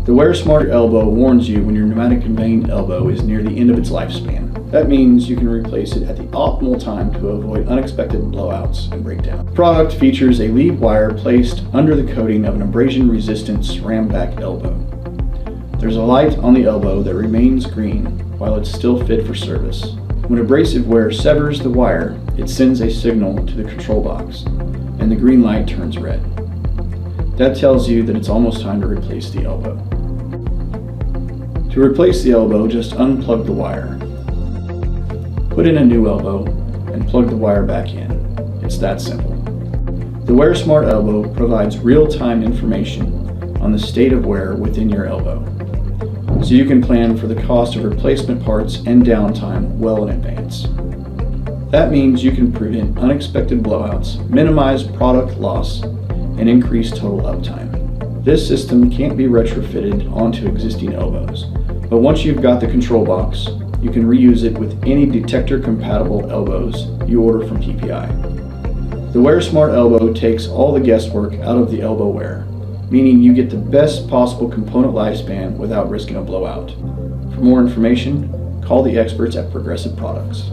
The WearSmart Elbow warns you when your pneumatic conveying elbow is near the end of its lifespan. That means you can replace it at the optimal time to avoid unexpected blowouts and breakdown. The product features a lead wire placed under the coating of an abrasion-resistant Ceram-Back elbow. There's a light on the elbow that remains green while it's still fit for service. When abrasive wear severs the wire, it sends a signal to the control box, and the green light turns red. That tells you that it's almost time to replace the elbow. To replace the elbow, just unplug the wire. Put in a new elbow and plug the wire back in. It's that simple. The WearSmart Elbow provides real-time information on the state of wear within your elbow, so you can plan for the cost of replacement parts and downtime well in advance. That means you can prevent unexpected blowouts, minimize product loss, and increase total uptime. This system can't be retrofitted onto existing elbows, but once you've got the control box, you can reuse it with any detector-compatible elbows you order from TPI. The WearSmart Elbow takes all the guesswork out of the elbow wear, meaning you get the best possible component lifespan without risking a blowout. For more information, call the experts at Progressive Products.